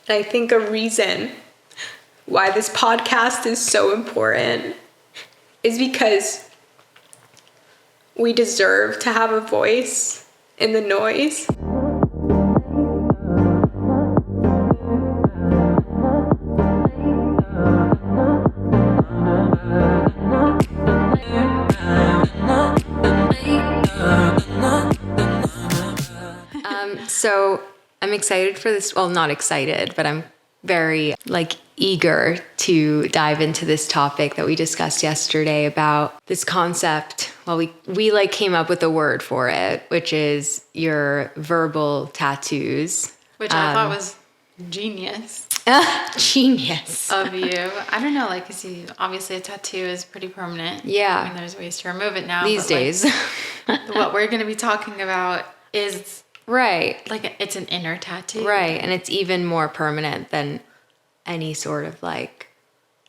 And I think a reason why this podcast is so important is because we deserve to have a voice in the noise. So I'm excited for this. Well, not excited, but I'm very eager to dive into this topic that we discussed yesterday about this concept. Well, we came up with a word for it, which is your verbal tattoos. Which I thought was genius. Genius. Of you. I don't know, cause obviously a tattoo is pretty permanent. Yeah. I mean, there's ways to remove it now. These days. What we're going to be talking about is... Right. It's an inner tattoo. Right. And it's even more permanent than any sort of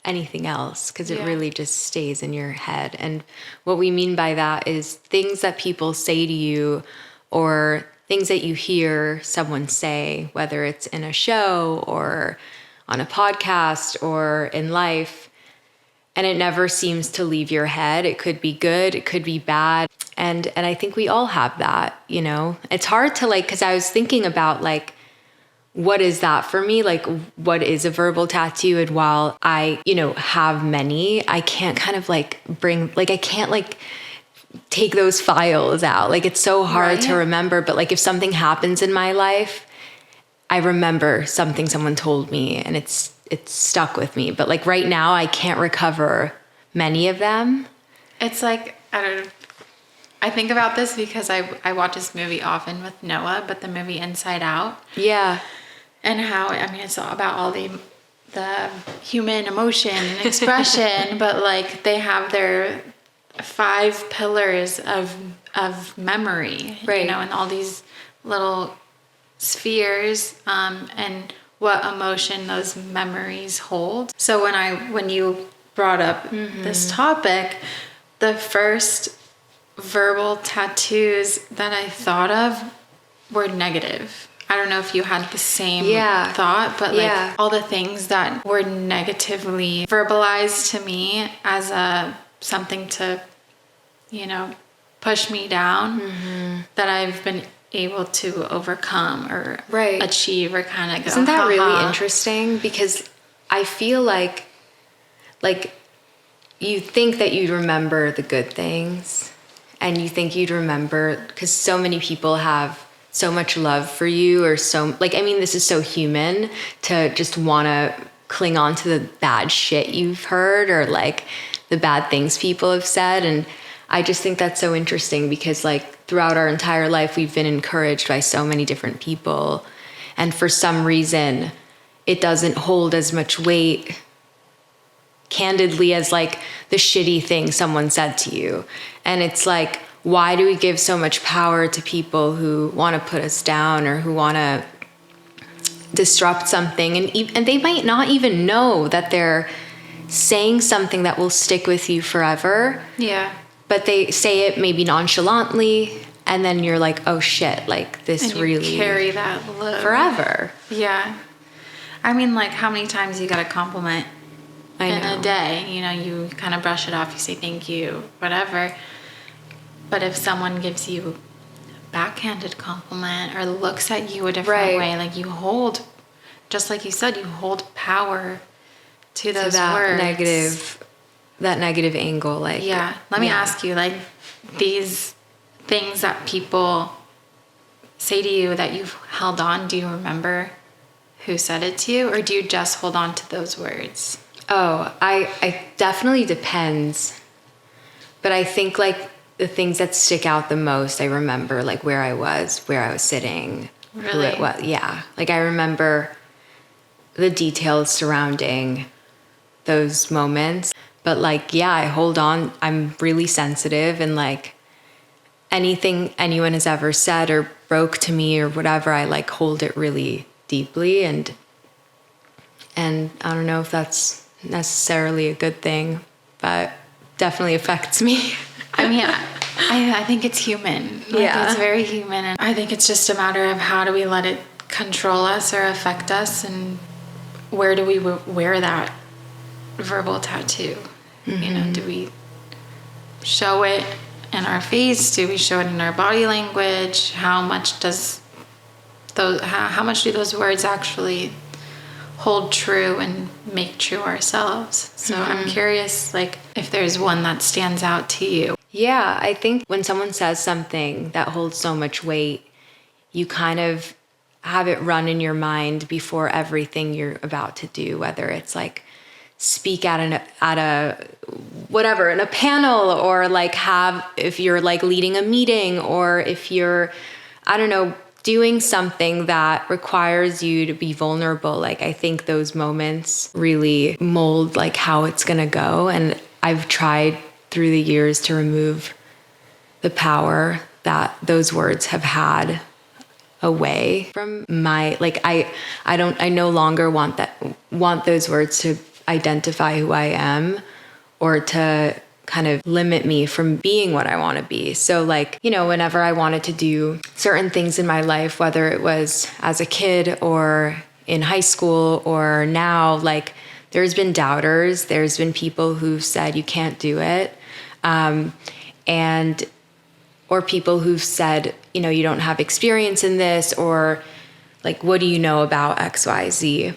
anything else, because it really just stays in your head. And what we mean by that is things that people say to you or things that you hear someone say, whether it's in a show or on a podcast or in life, and it never seems to leave your head. It could be good, it could be bad. And I think we all have that, It's hard to because I was thinking about what is that for me? What is a verbal tattoo? And while I, have many, I can't kind of bring, I can't take those files out. It's so hard to remember. But if something happens in my life, I remember something someone told me and it's stuck with me. But right now I can't recover many of them. It's I don't know. I think about this because I watch this movie often with Noah, but the movie Inside Out. Yeah. And how, it's all about all the human emotion and expression, but they have their 5 pillars of memory, right. And all these little spheres, and what emotion those memories hold. So when you brought up this topic, the first verbal tattoos that I thought of were negative. I don't know if you had the same thought, but all the things that were negatively verbalized to me as something to, push me down, that I've been able to overcome or achieve or kind of go. Isn't that really interesting? Because I feel like you think that you'd remember the good things. And you think you'd remember, because so many people have so much love for you, or this is so human to just want to cling on to the bad shit you've heard or the bad things people have said. And I just think that's so interesting because throughout our entire life, we've been encouraged by so many different people. And for some reason, it doesn't hold as much weight candidly as the shitty thing someone said to you. And it's why do we give so much power to people who want to put us down or who want to disrupt something? And they might not even know that they're saying something that will stick with you forever. Yeah. But they say it maybe nonchalantly, and then you're oh shit, this and you really carry that load forever. Yeah. How many times you got a compliment in a day? You kind of brush it off, you say thank you, whatever. But if someone gives you a backhanded compliment or looks at you a different way, you hold, just like you said, you hold power to those words. That negative angle. Let me ask you, these things that people say to you that you've held on, do you remember who said it to you, or do you just hold on to those words? Oh, I definitely depends. But I think the things that stick out the most, I remember where I was sitting. Really? Who it was. Yeah. I remember the details surrounding those moments. But I hold on. I'm really sensitive, and anything anyone has ever said or broke to me or whatever, I hold it really deeply. And I don't know if that's necessarily a good thing, but definitely affects me. I think it's human. It's very human. And I think it's just a matter of how do we let it control us or affect us. And where do we wear that verbal tattoo? Do we show it in our face? Do we show it in our body language? How much do those words actually hold true and make true ourselves? So I'm curious, like, if there's one that stands out to you. Yeah, I think when someone says something that holds so much weight, you kind of have it run in your mind before everything you're about to do, whether it's like speak at a whatever, in a panel, or like if you're like leading a meeting, or if you're, I don't know, doing something that requires you to be vulnerable. Like, I think those moments really mold like how it's gonna go. And I've tried through the years to remove the power that those words have had away from my, like, I no longer want those words to identify who I am, or to kind of limit me from being what I want to be. So like, whenever I wanted to do certain things in my life, whether it was as a kid or in high school or now, like, there's been doubters, there's been people who've said you can't do it. Or people who've said, you don't have experience in this, or like, what do you know about X, Y, Z?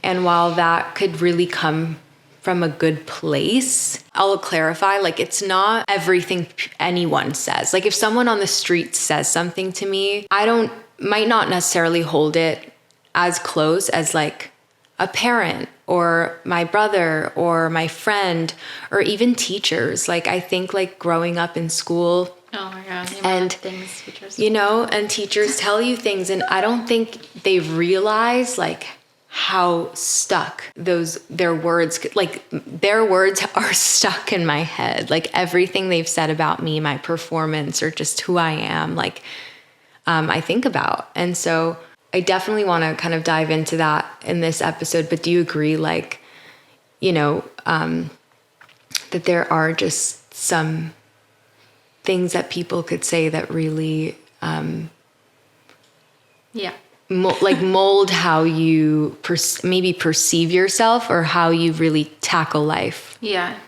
And while that could really come from a good place, I'll clarify, like, it's not everything anyone says. Like, if someone on the street says something to me, might not necessarily hold it as close as like a parent or my brother or my friend or even teachers. Like, I think like growing up in school, oh my God, and teachers. And teachers tell you things, and I don't think they realize like how stuck their words are stuck in my head. Like, everything they've said about me, my performance, or just who I am, like, I think about. And so I definitely want to kind of dive into that in this episode. But do you agree, like, that there are just some things that people could say that really, mold how you maybe perceive yourself, or how you really tackle life? Yeah.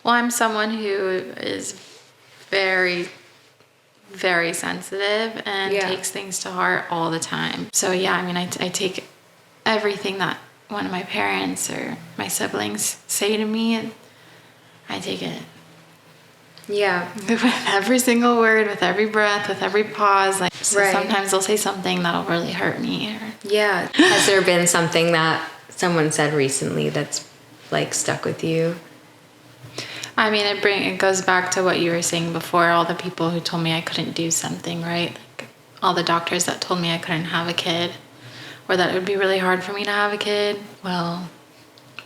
Well, I'm someone who is very, very sensitive and takes things to heart all the time. So yeah, I mean, I take everything that one of my parents or my siblings say to me, and I take it. Yeah. With every single word, with every breath, with every pause. Like, so right. Sometimes they'll say something that'll really hurt me. Yeah. Has there been something that someone said recently that's like stuck with you? I mean, it goes back to what you were saying before, all the people who told me I couldn't do something, right? Like, all the doctors that told me I couldn't have a kid, or that it would be really hard for me to have a kid. Well,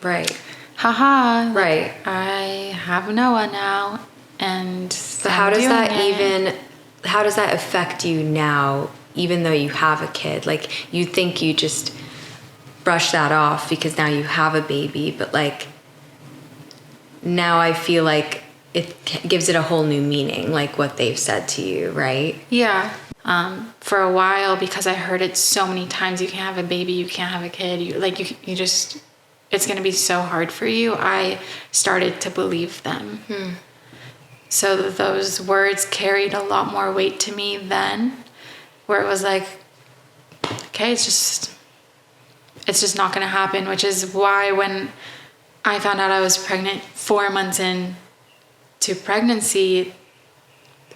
right. Haha. Right. I have Noah now. And so how does that affect you now, even though you have a kid? Like, you think you just brush that off because now you have a baby, but like, now I feel like it gives it a whole new meaning, like what they've said to you, right? Yeah. For a while, because I heard it so many times, you can't have a baby, you can't have a kid, you just, it's going to be so hard for you. I started to believe them. So those words carried a lot more weight to me then, where it was like, okay, it's just not going to happen, which is why when I found out I was pregnant 4 months into pregnancy,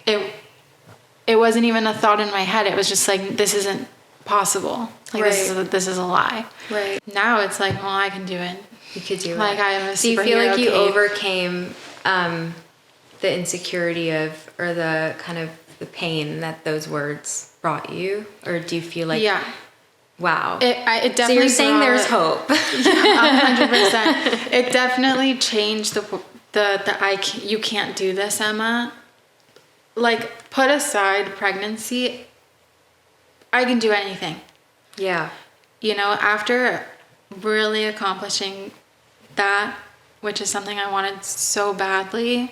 it wasn't even a thought in my head. It was just like, this isn't possible. Like, right. this is a lie. Right. Now it's like, well, I can do it. You could do it. Like, I am a superhero. Do you feel like you overcame the insecurity of, or the kind of the pain that those words brought you? Or do you feel like, wow. It definitely, so you're saying there's hope. 100%. It definitely changed you can't do this, Emma. Like, put aside pregnancy, I can do anything. Yeah. After really accomplishing that, which is something I wanted so badly,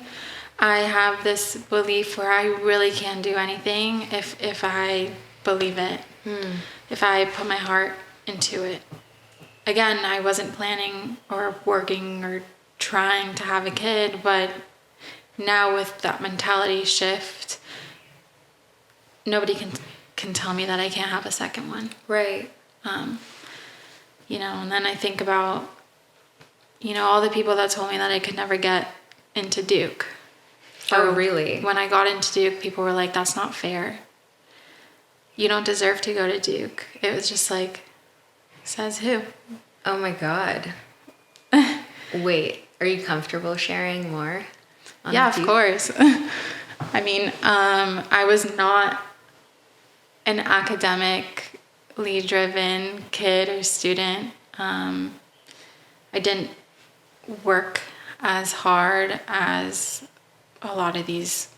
I have this belief where I really can do anything if I believe it. If I put my heart into it. again, I wasn't planning or working or trying to have a kid, but now with that mentality shift, nobody can tell me that I can't have a second one. Right. And then I think about, all the people that told me that I could never get into Duke. Oh, really? When I got into Duke, people were like, that's not fair. You don't deserve to go to Duke. It was just like, says who? Oh my God. Wait, are you comfortable sharing more? Yeah, of course. I mean, I was not an academically driven kid or student. I didn't work as hard as a lot of these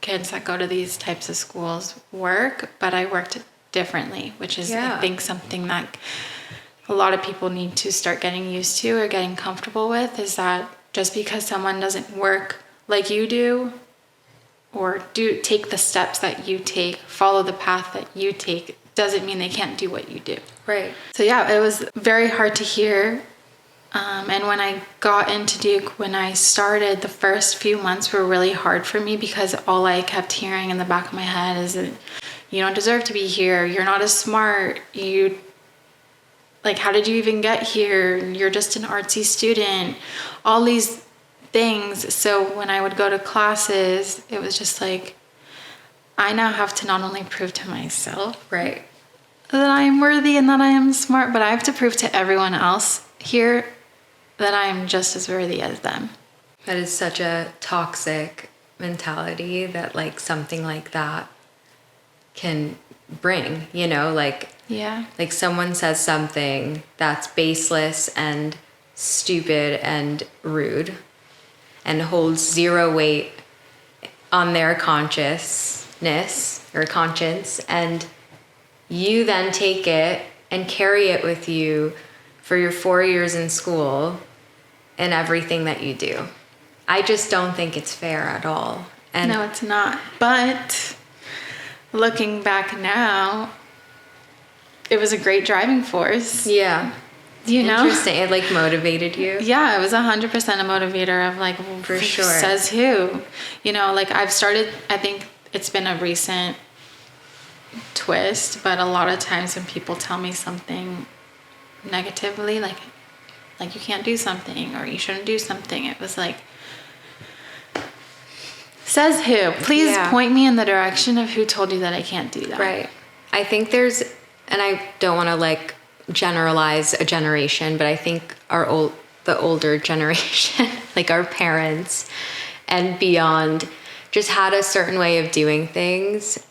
kids that go to these types of schools work, but I worked differently, which is, I think, something that a lot of people need to start getting used to or getting comfortable with, is that just because someone doesn't work like you do, or take the steps that you take, follow the path that you take, doesn't mean they can't do what you do. Right. So yeah, it was very hard to hear. And when I got into Duke, when I started, the first few months were really hard for me because all I kept hearing in the back of my head is that you don't deserve to be here. You're not as smart. How did you even get here? You're just an artsy student. All these things. So when I would go to classes, it was just like, I now have to not only prove to myself, right, that I am worthy and that I am smart, but I have to prove to everyone else here that I am just as worthy as them. That is such a toxic mentality that something like that can bring, Yeah. Like someone says something that's baseless and stupid and rude and holds zero weight on their consciousness or conscience, and you then take it and carry it with you for your 4 years in school and everything that you do. I just don't think it's fair at all. And no, it's not. But looking back now, it was a great driving force. Yeah. Interesting. It motivated you? Yeah, it was 100% a motivator of for sure. Says who? I've started, I think it's been a recent twist, but a lot of times when people tell me something negatively, like you can't do something or you shouldn't do something, it was like, says who? Please point me in the direction of who told you that I can't do that. Right. I think there's, and I don't want to generalize a generation, but I think the older generation, our parents and beyond, just had a certain way of doing things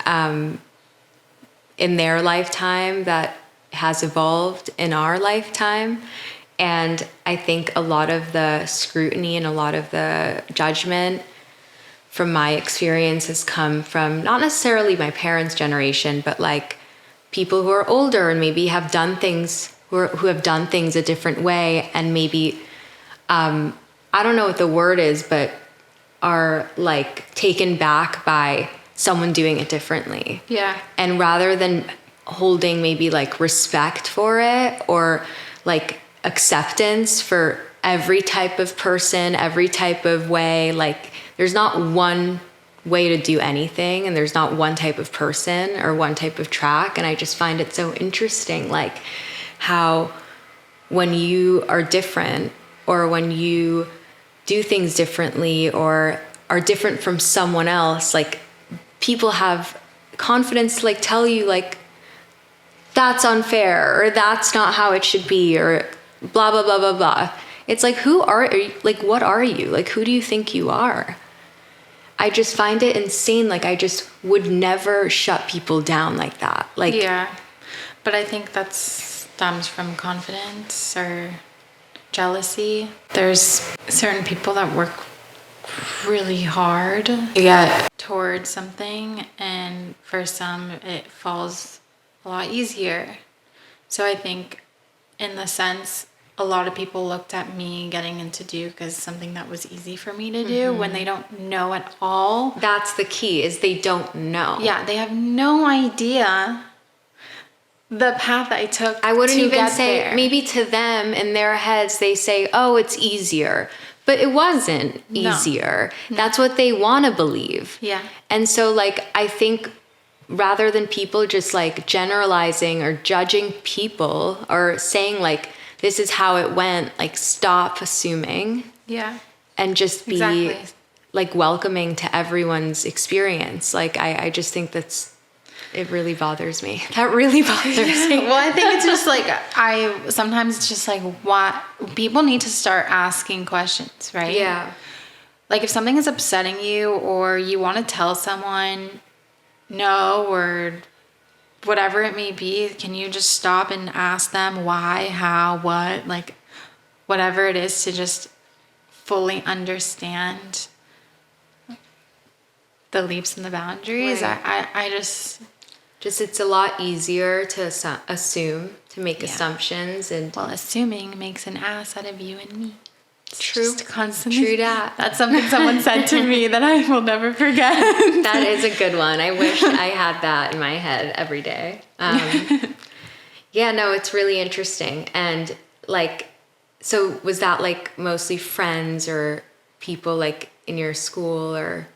in their lifetime that has evolved in our lifetime. And I think a lot of the scrutiny and a lot of the judgment from my experience has come from not necessarily my parents' generation, but people who are older and maybe have done things, who have done things a different way, and maybe I don't know what the word is, but are taken back by someone doing it differently. Yeah. And rather than holding maybe respect for it or acceptance for every type of person, every type of way, there's not one way to do anything, and there's not one type of person or one type of track. And I just find it so interesting, how when you are different, or when you do things differently or are different from someone else, people have confidence to tell you that's unfair, or that's not how it should be, or blah blah blah blah blah. It's who are you? What are you? Who do you think you are? I just find it insane. I just would never shut people down like that. Yeah. But I think that stems from confidence or jealousy. There's certain people that work really hard to get towards something, and for some it falls a lot easier. So I think in the sense, a lot of people looked at me getting into Duke as something that was easy for me to do when they don't know at all. That's the key, is they don't know. Yeah, they have no idea the path I took. I wouldn't to even get say, there. maybe to them in their heads, they say, oh, it's easier. But it wasn't easier. No. That's what they want to believe. Yeah. And so, like, I think rather than people just like generalizing or judging people or saying like, this is how it went, like, stop assuming. Yeah. And just be like welcoming to everyone's experience. Like, I just think it really bothers me. That really bothers me. Well, I think it's just like, sometimes it's just like, what people need to start asking questions, right? Yeah. Like if something is upsetting you or you want to tell someone no or whatever it may be, can you just stop and ask them why, how, what, like whatever it is, to just fully understand the leaps and the boundaries. Right. I just it's a lot easier to assume, to make assumptions. And well, assuming makes an ass out of you and me. It's true. Just constantly. True that. That's something someone said to me that I will never forget. That is a good one. I wish I had that in my head every day. Yeah, no, it's really interesting. And like, so was that like mostly friends or people like in your school, or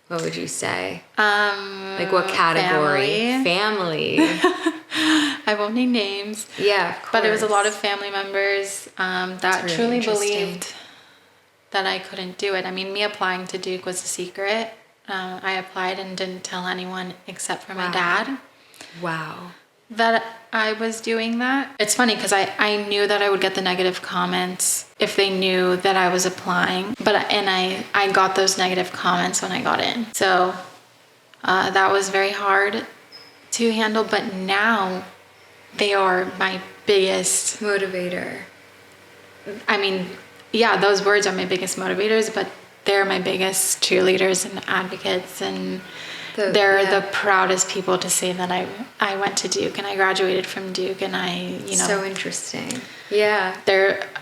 what would you say? Like what category? Family. I won't name names. Yeah, of course. But it was a lot of family members that really truly believed that I couldn't do it. I mean, me applying to Duke was a secret. I applied and didn't tell anyone except for my dad. Wow. That I was doing that. It's funny because I knew that I would get the negative comments if they knew that I was applying. And I got those negative comments when I got in. So that was very hard to handle. But now they are my biggest motivator. I mean, yeah, those words are my biggest motivators, but they're my biggest cheerleaders and advocates, and they're the proudest people to say that I went to Duke and I graduated from Duke, and so interesting. Yeah.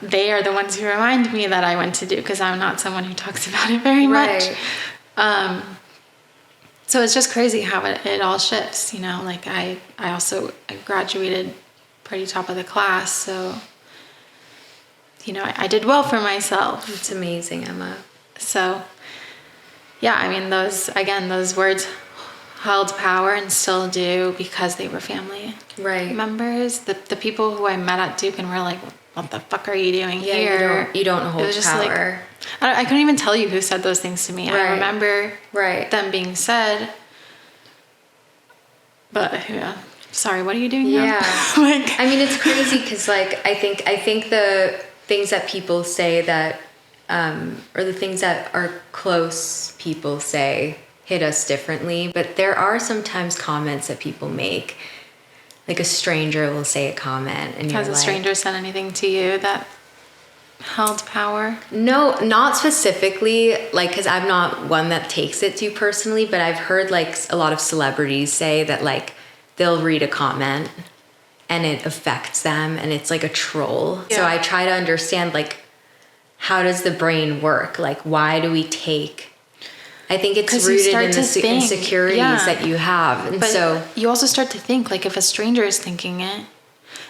They are the ones who remind me that I went to Duke, because I'm not someone who talks about it very much. So it's just crazy how it all shifts, like I graduated pretty top of the class, so I did well for myself. It's amazing, Emma. So yeah, I mean, those words held power and still do, because they were family members. The people who I met at Duke and were like, what the fuck are you doing here? You don't hold power. I couldn't even tell you who said those things to me. I remember them being said, but yeah. Sorry, what are you doing now? I mean, it's crazy because like I think the things that people say that or the things that our close people say hit us differently, but there are sometimes comments that people make. Like a stranger will say a comment, and has a stranger said anything to you that held power? No, not specifically, like, because I'm not one that takes it too personally, but I've heard like a lot of celebrities say that like they'll read a comment and it affects them and it's like a troll. So I try to understand, like, how does the brain work? Like, why do we take... I think it's rooted in the insecurities that you have. And so you also start to think, like, if a stranger is thinking it,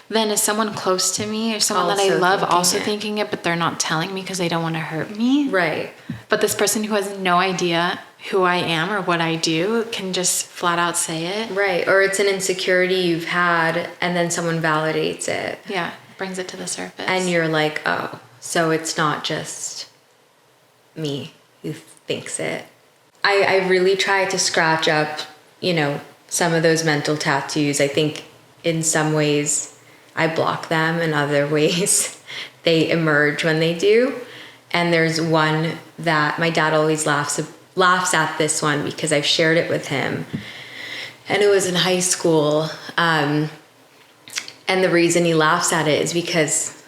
then is someone close to me or someone that I love also thinking it, but they're not telling me because they don't want to hurt me? Right. But this person who has no idea who I am or what I do can just flat out say it. Right. Or it's an insecurity you've had and then someone validates it. Yeah. Brings it to the surface. And you're like, oh, so it's not just me who thinks it. I really try to scratch up, some of those mental tattoos. I think in some ways I block them, in other ways they emerge when they do. And there's one that my dad always laughs at, this one, because I've shared it with him. And it was in high school. And the reason he laughs at it is because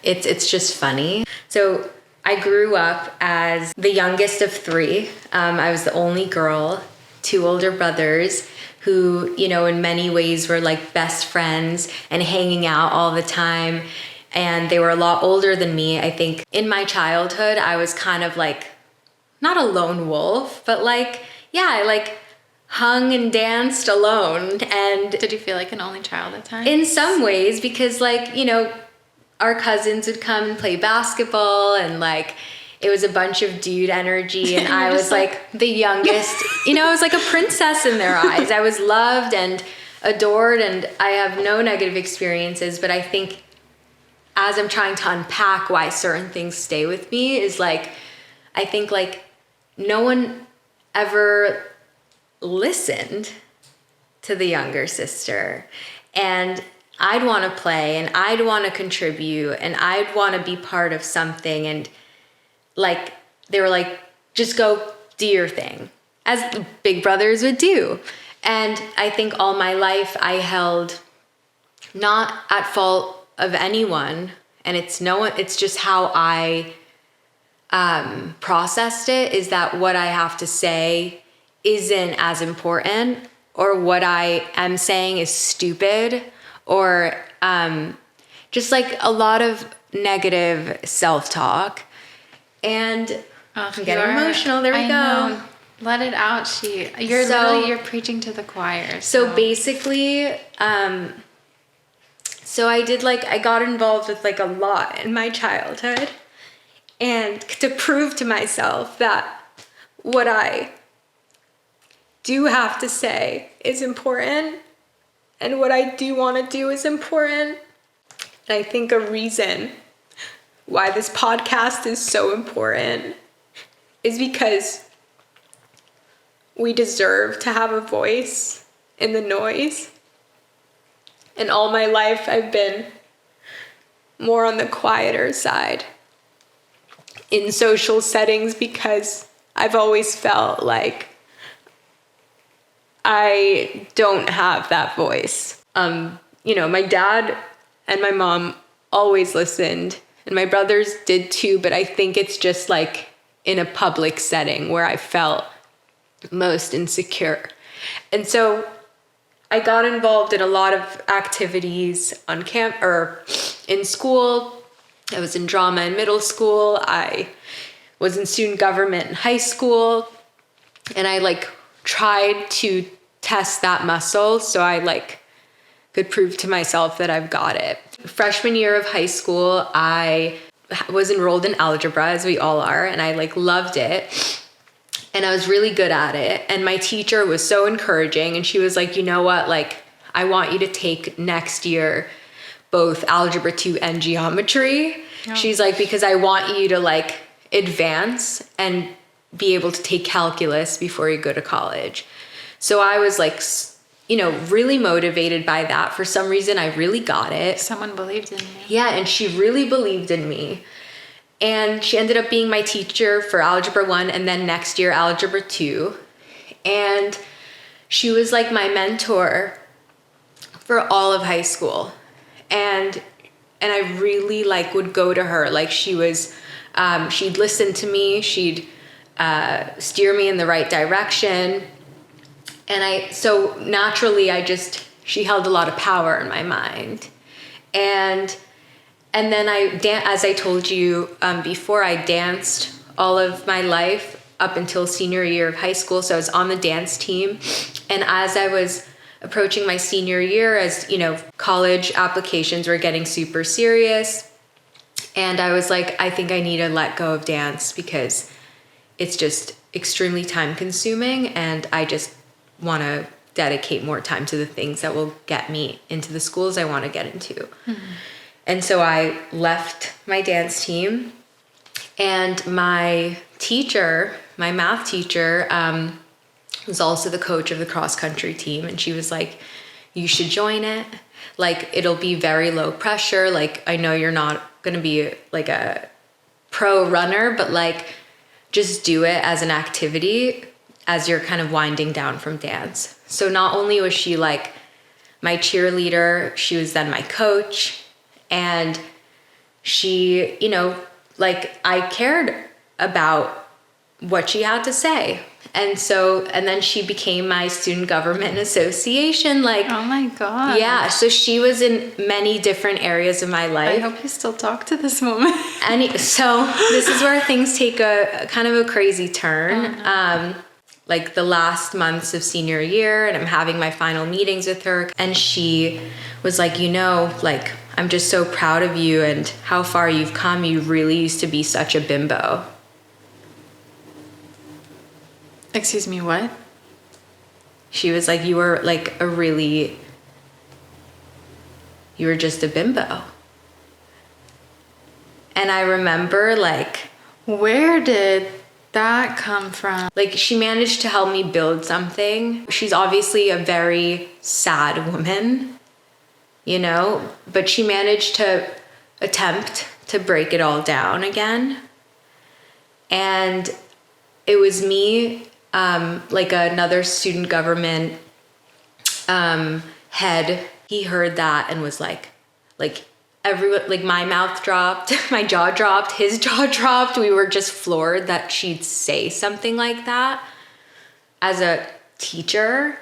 it's just funny. So I grew up as the youngest of three. I was the only girl, 2 older brothers who, in many ways were like best friends and hanging out all the time. And they were a lot older than me. I think in my childhood, I was kind of like, not a lone wolf, but like, I like hung and danced alone. And did you feel like an only child at times? In some ways, because like, you know, our cousins would come and play basketball, and like it was a bunch of dude energy, and I was like the youngest. You know, I was like a princess in their eyes. I was loved and adored, and I have no negative experiences, but I think as I'm trying to unpack why certain things stay with me is like, I think like no one ever listened to the younger sister, and I'd want to play, and I'd want to contribute, and I'd want to be part of something, and like they were like, just go do your thing, as big brothers would do. And I think all my life I held not at fault of anyone, and it's just how I processed it, is that what I have to say isn't as important, or what I am saying is stupid, or just like a lot of negative self-talk. And I'm getting emotional. There we go. Know. Let it out. You're preaching to the choir. So basically, so I got involved with like a lot in my childhood, and to prove to myself that what I do have to say is important, and what I do want to do is important. And I think a reason why this podcast is so important is because we deserve to have a voice in the noise. And all my life I've been more on the quieter side in social settings, because I've always felt like I don't have that voice. You know, my dad and my mom always listened, and my brothers did too, but I think it's just like in a public setting where I felt most insecure. And so I got involved in a lot of activities on camp or in school. I was in drama in middle school. I was in student government in high school, and I like tried to test that muscle so I like could prove to myself that I've got it. Freshman year of high school, I was enrolled in algebra, as we all are, and I like loved it. And I was really good at it. And my teacher was so encouraging, and she was like, you know what, like, I want you to take next year both Algebra 2 and Geometry. Oh. She's like, because I want you to like advance and be able to take calculus before you go to college. So I was like, you know, really motivated by that. For some reason, I really got it. Someone believed in you. Yeah, and she really believed in me. And she ended up being my teacher for Algebra 1 and then next year Algebra 2. And she was like my mentor for all of high school. And I really like would go to her. Like she was, she'd listen to me. She'd steer me in the right direction. And so naturally she held a lot of power in my mind. And then as I told you before, I danced all of my life up until senior year of high school. So I was on the dance team. And as I was approaching my senior year, as you know, college applications were getting super serious. And I was like, I think I need to let go of dance because it's just extremely time consuming. And I just want to dedicate more time to the things that will get me into the schools I want to get into. Mm-hmm. And so I left my dance team, and my teacher, my math teacher, was also the coach of the cross country team. And she was like, you should join it. Like, it'll be very low pressure. Like, I know you're not going to be like a pro runner, but like, just do it as an activity as you're kind of winding down from dance. So not only was she like my cheerleader, she was then my coach. And she, you know, like I cared about what she had to say. And then she became my student government association. Like, oh my God. Yeah. So she was in many different areas of my life. I hope you still talk to this woman. So this is where things take a kind of a crazy turn. like the last months of senior year, and I'm having my final meetings with her. And she was like, like, I'm just so proud of you and how far you've come. You really used to be such a bimbo. Excuse me, what? She was like, you were just a bimbo. And I remember, like, where did that come from? Like, she managed to help me build something. She's obviously a very sad woman, but she managed to attempt to break it all down again. And it was me, like another student government head. He heard that and was like everyone, like, my mouth dropped, my jaw dropped, his jaw dropped. We were just floored that she'd say something like that as a teacher.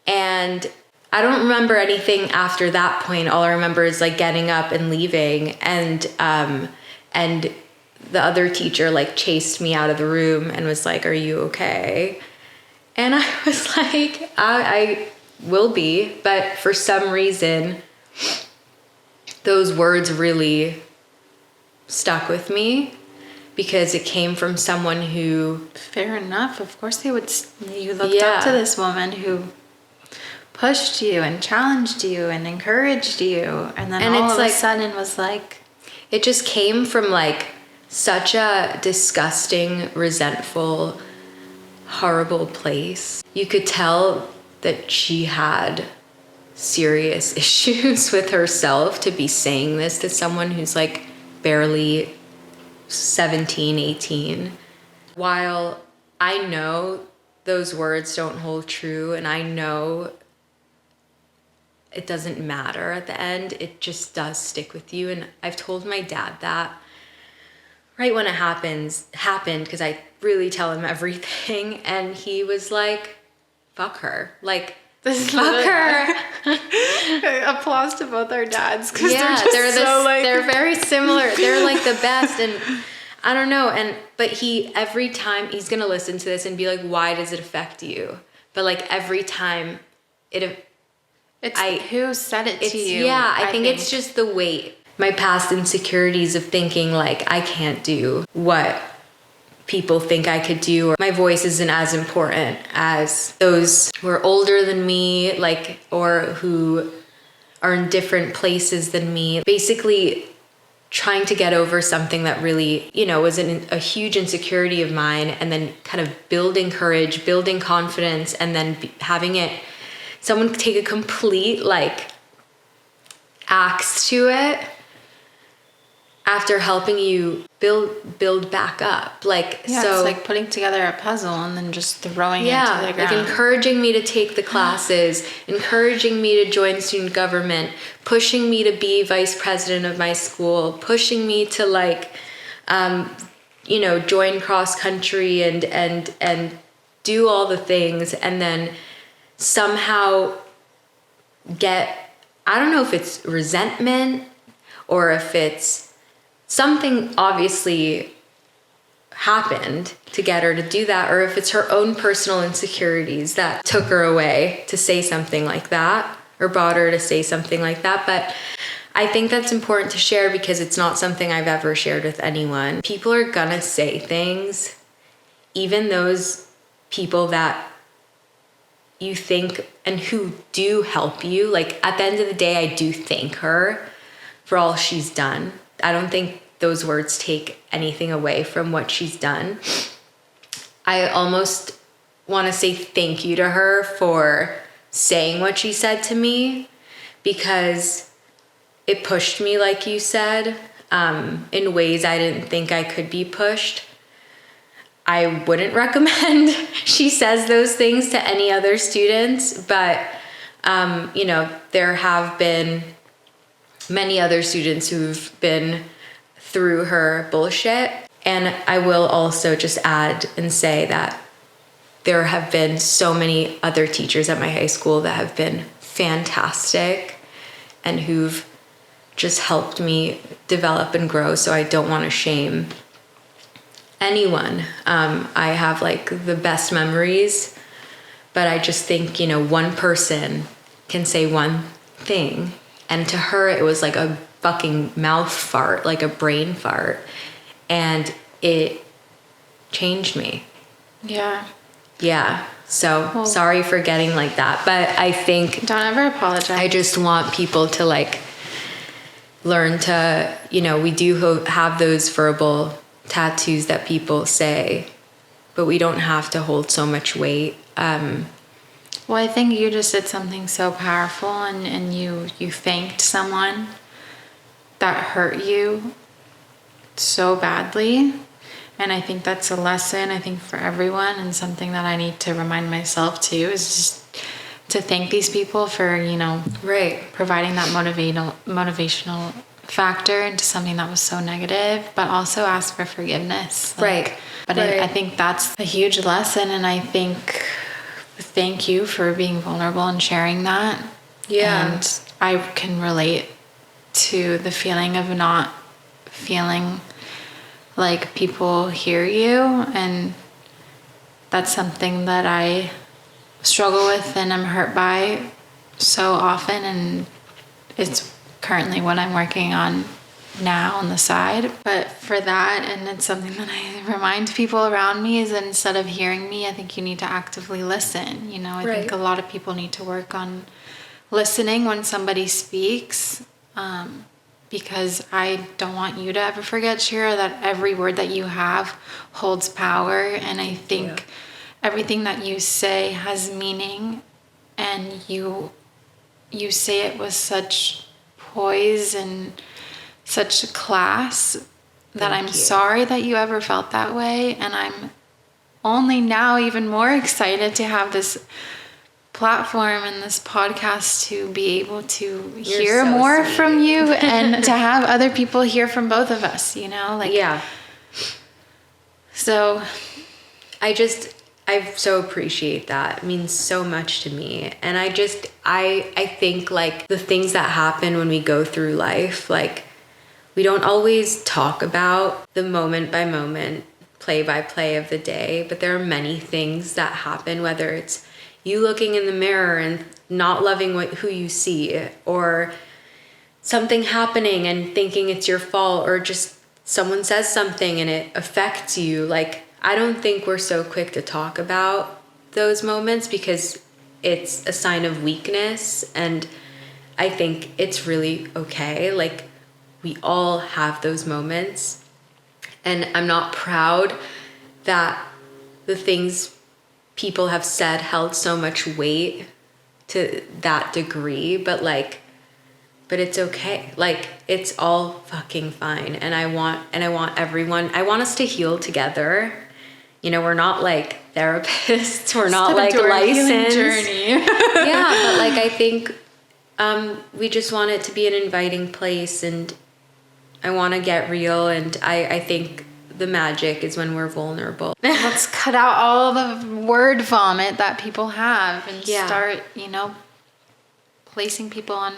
And I don't remember anything after that point. All I remember is like getting up and leaving, and the other teacher like chased me out of the room and was like, "Are you okay?" And I was like, I will be, but for some reason those words really stuck with me because it came from someone who... Fair enough. Of course they would. You looked up to this woman who pushed you and challenged you and encouraged you. And then all of a sudden was like... It just came from like such a disgusting, resentful, horrible place. You could tell that she had serious issues with herself to be saying this to someone who's like barely 17, 18. While I know those words don't hold true, and I know it doesn't matter at the end, it just does stick with you. And I've told my dad that right when it happened, because I really tell him everything, and he was like, fuck her. Like, fuck her. Applause to both our dads, because they're very similar. They're like the best, and I don't know. But every time he's gonna listen to this and be like, "Why does it affect you?" But like every time, who said it to you? Yeah, I think it's just the weight. My past insecurities of thinking like I can't do what people think I could do, or my voice isn't as important as those who are older than me, like, or who are in different places than me. Basically trying to get over something that really, was a huge insecurity of mine, and then kind of building courage, building confidence, and then having someone take a complete like axe to it after helping you build back up. It's like putting together a puzzle and then just throwing it to the ground. Like encouraging me to take the classes, encouraging me to join student government, pushing me to be vice president of my school, pushing me to join cross country and do all the things, and then somehow I don't know if it's resentment or if it's something obviously happened to get her to do that, or if it's her own personal insecurities that took her away to say something like that, or brought her to say something like that. But I think that's important to share because it's not something I've ever shared with anyone. People are gonna say things, even those people that you think and who do help you. Like, at the end of the day, I do thank her for all she's done. I don't think those words take anything away from what she's done. I almost want to say thank you to her for saying what she said to me, because it pushed me, like you said, in ways I didn't think I could be pushed. I wouldn't recommend she says those things to any other students, but there have been many other students who've been through her bullshit. And I will also just add and say that there have been so many other teachers at my high school that have been fantastic and who've just helped me develop and grow. So I don't want to shame anyone. I have like the best memories, but I just think, one person can say one thing, and to her it was like a fucking mouth fart, like a brain fart, and it changed me. Yeah. So sorry for getting like that, but I think don't ever apologize. I just want people to like learn to, we do have those verbal tattoos that people say, but we don't have to hold so much weight. Well, I think you just did something so powerful, and you thanked someone that hurt you so badly. And I think that's a lesson, I think, for everyone, and something that I need to remind myself too, is just to thank these people for, right, providing that motivational factor into something that was so negative, but also ask for forgiveness. Right. But right. I think that's a huge lesson, and I think thank you for being vulnerable and sharing that. Yeah. And I can relate to the feeling of not feeling like people hear you, and that's something that I struggle with and I'm hurt by so often, and it's currently what I'm working on now on the side. But for that, and it's something that I remind people around me, is that instead of hearing me, I think you need to actively listen. I think a lot of people need to work on listening when somebody speaks, because I don't want you to ever forget, Shira, that every word that you have holds power. And I think everything that you say has meaning, and you say it with such poise and such class that I'm sorry that you ever felt that way. And I'm only now even more excited to have this platform and this podcast to be able to hear more from you and to have other people hear from both of us, So I so appreciate that. It means so much to me. And I think like the things that happen when we go through life, like we don't always talk about the moment by moment, play by play of the day, but there are many things that happen, whether it's you looking in the mirror and not loving who you see, or something happening and thinking it's your fault, or just someone says something and it affects you. Like, I don't think we're so quick to talk about those moments because it's a sign of weakness, and I think it's really okay. Like, we all have those moments, and I'm not proud that the things people have said held so much weight to that degree, but it's okay. Like, it's all fucking fine. And I want us to heal together. We're not like therapists. We're not like licensed. Journey. Yeah, but like I think we just want it to be an inviting place, and I want to get real, and I think the magic is when we're vulnerable. Let's cut out all the word vomit that people have and start, placing people on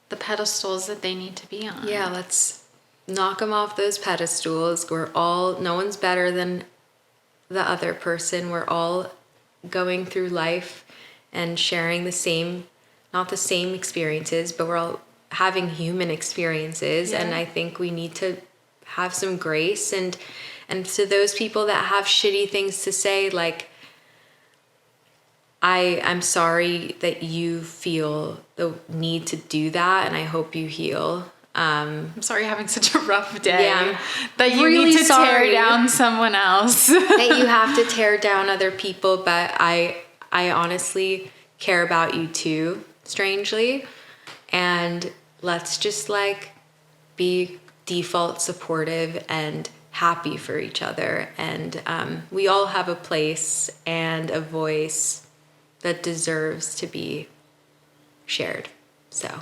the pedestals that they need to be on. Yeah, let's knock them off those pedestals. No one's better than the other person. We're all going through life and sharing not the same experiences, but we're all having human experiences. And I think we need to have some grace, and to those people that have shitty things to say, like, I'm sorry that you feel the need to do that, and I hope you heal. I'm sorry you're having such a rough day. Yeah. That you really need to tear down someone else. That you have to tear down other people, but I honestly care about you too, strangely. And let's just like be default supportive and happy for each other. And we all have a place and a voice that deserves to be shared. So,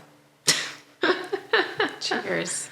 cheers.